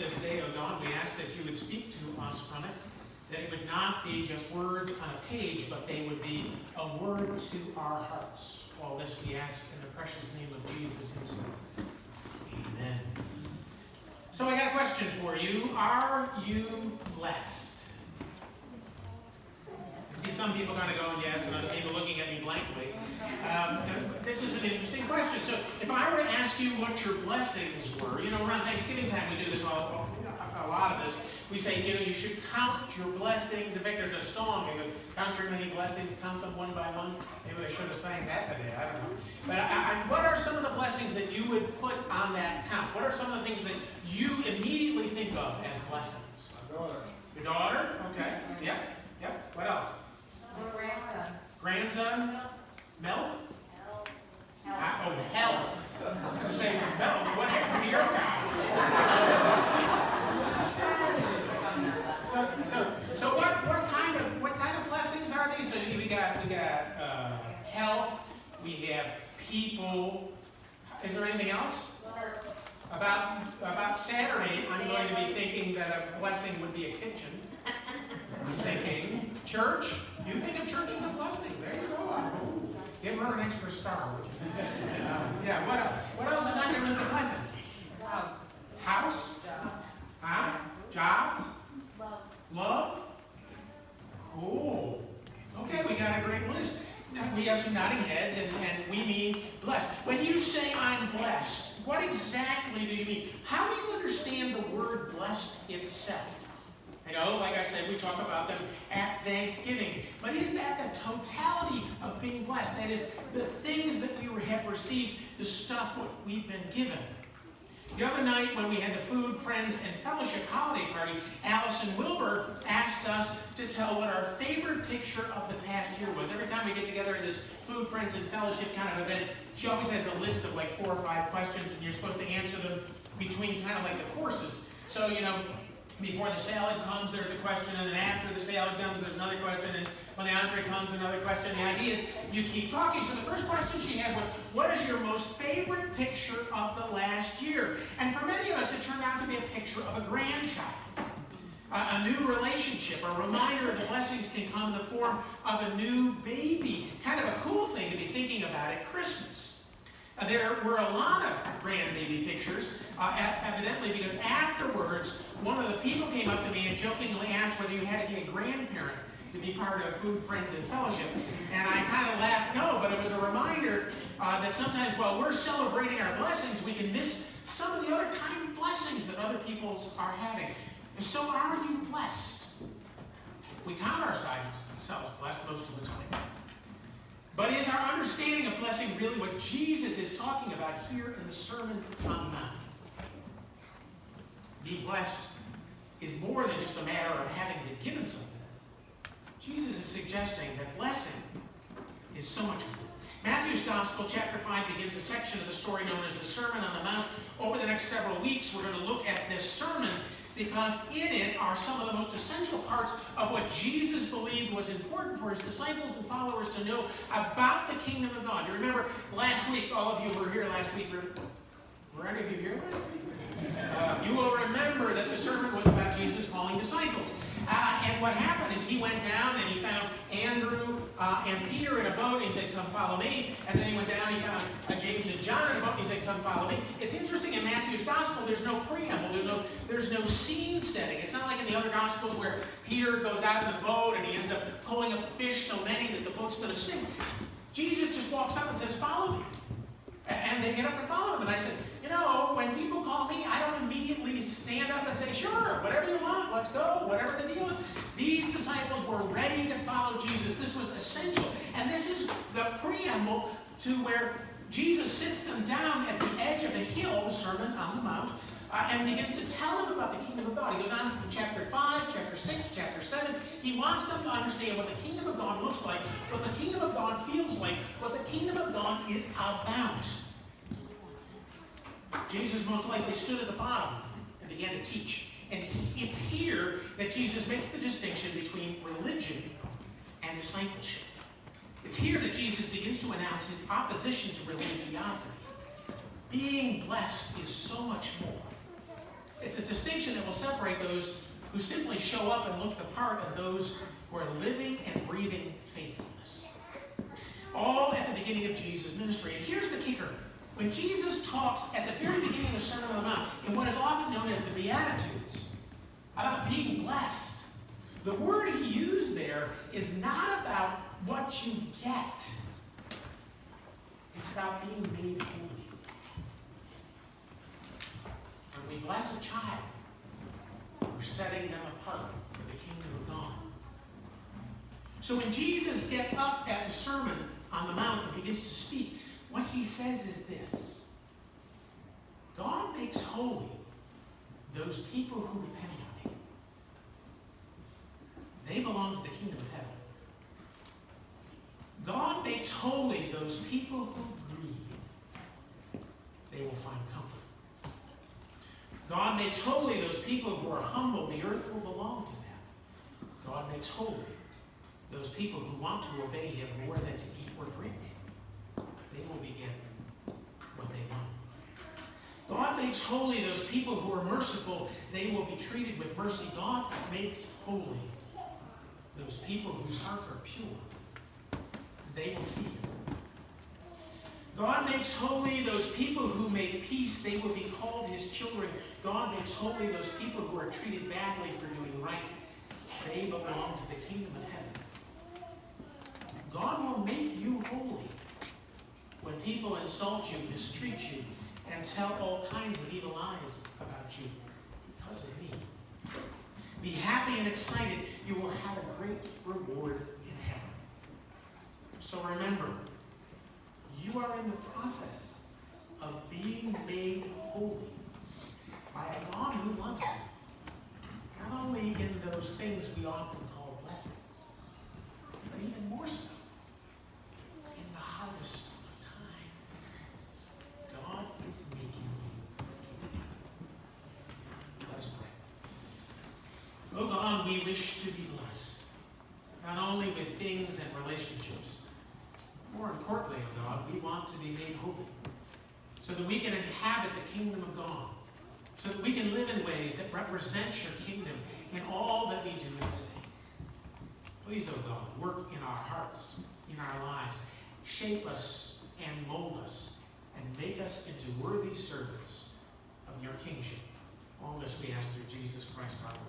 this day, O God. We ask that you would speak to us from it, that it would not be just words on a page, but they would be a word to our hearts. All this we ask in the precious name of Jesus himself. Amen. So I got a question for you. Are you blessed? I see some people kind of going yes, and other people looking at me blankly. This is an interesting question. So if I were to ask you what your blessings were, around Thanksgiving time we do this a lot of this. We say, you should count your blessings. In fact, there's a song, count your many blessings, count them one by one. Maybe I should have sang that today, I don't know. But what are some of the blessings that you would put on that count? What are some of the things that you immediately think of as blessings? My daughter. Your daughter? Okay. Yep. What else? Grandson. Grandson? Milk? Health. Health. I was going to say milk. What happened to your cow? So what kind of blessings are these? So we got health. We have people. Is there anything else? About Saturday, I'm going to be thinking that a blessing would be a kitchen. I'm thinking church. You think of church as a blessing. There you go. Give her an extra star. Yeah, what else? What else is on your list of blessings? House? Huh? Jobs? Love? Cool. Okay, we got a great list. We have some nodding heads, and we mean blessed. When you say I'm blessed, what exactly do you mean? How do you understand the word blessed itself? Like I said, we talk about them at Thanksgiving. But is that the totality of being blessed? That is, the things that we have received, the stuff what we've been given. The other night when we had the Food, Friends, and Fellowship holiday party, Allison Wilbur asked us to tell what our favorite picture of the past year was. Every time we get together in this Food, Friends, and Fellowship kind of event, she always has a list of like 4 or 5 questions, and you're supposed to answer them between kind of like the courses. So, before the salad comes, there's a question, and then after the salad comes, there's another question, and when the entree comes, another question. The idea is you keep talking. So the first question she had was, what is your most favorite picture of the last year? And for many of us, it turned out to be a picture of a grandchild, a new relationship, a reminder of the blessings can come in the form of a new baby. Kind of a cool thing to be thinking about at Christmas. There were a lot of grandbaby pictures, evidently, because afterwards, one of the people came up to me and jokingly asked whether you had to be a grandparent to be part of Food, Friends, and Fellowship. And I kind of laughed, no, but it was a reminder that sometimes while we're celebrating our blessings, we can miss some of the other kind of blessings that other people are having. And so are you blessed? We count ourselves blessed most of the time. But is our understanding of blessing really what Jesus is talking about here in the Sermon on the Mount? Being blessed is more than just a matter of having been given something. Jesus is suggesting that blessing is so much more. Matthew's Gospel, chapter 5, begins a section of the story known as the Sermon on the Mount. Over the next several weeks, we're going to look at this sermon because in it are some of the most essential parts of what Jesus believed was important for his disciples and followers to know about the kingdom of God. You remember last week, all of you who were here last week, were any of you here last week? You will remember that the sermon was about Jesus calling disciples. And what happened is he went down and he found Andrew and Peter in a boat, and he said, come follow me. And then he went down and he found James and John in a boat, and he said, come follow me. It's interesting, in Matthew's Gospel, there's no preamble, there's no scene setting. It's not like in the other Gospels where Peter goes out in the boat and he ends up pulling up the fish so many that the boat's going to sink. Jesus just walks up and says, follow me. And they get up and follow him. And I said, when people call me, I don't immediately stand up and say, sure, whatever you want, let's go, whatever the deal is. These disciples were ready to follow Jesus. This was essential. And this is the preamble to where Jesus sits them down at the edge of the hill, the Sermon on the Mount, and begins to tell them about the kingdom of God. He goes on from chapter 5, chapter 6, chapter 7. He wants them to understand what the kingdom of God looks like, what the kingdom of God feels like, what the kingdom of God is about. Jesus most likely stood at the bottom and began to teach. And it's here that Jesus makes the distinction between religion and discipleship. It's here that Jesus begins to announce his opposition to religiosity. Being blessed is so much more It's a distinction that will separate those who simply show up and look the part and those who are living and breathing faithfulness. All at the beginning of Jesus' ministry. And here's the kicker. When Jesus talks at the very beginning of the Sermon on the Mount, in what is often known as the Beatitudes, about being blessed, the word he used there is not about what you get. It's about being made holy. When we bless a child, we're setting them apart for the kingdom of God. So when Jesus gets up at the Sermon on the Mount and begins to speak, what he says is this: God makes holy those people who depend on him. They belong to the kingdom of heaven. God makes holy those people who grieve. They will find comfort. God makes holy those people who are humble. The earth will belong to them. God makes holy those people who want to obey him more than to eat or drink. They will be given what they want. God makes holy those people who are merciful. They will be treated with mercy. God makes holy those people whose hearts are pure. They will see him. God makes holy those people who make peace. They will be called his children. God makes holy those people who are treated badly for doing right. They belong to the kingdom of heaven. God will make you holy when people insult you, mistreat you, and tell all kinds of evil lies about you because of me. Be happy and excited. You will have a great reward in heaven. So remember, you are in the process of being made holy by a God who loves you. Not only in those things we often call blessings, but even more so in the hardest of times. God is making you his. Let us pray. Oh God, we wish to be blessed, not only with things and relationships. More importantly, oh God, we want to be made holy so that we can inhabit the kingdom of God, so that we can live in ways that represent your kingdom in all that we do and say. Please, oh God, work in our hearts, in our lives. Shape us and mold us and make us into worthy servants of your kingship. All this we ask through Jesus Christ our Lord.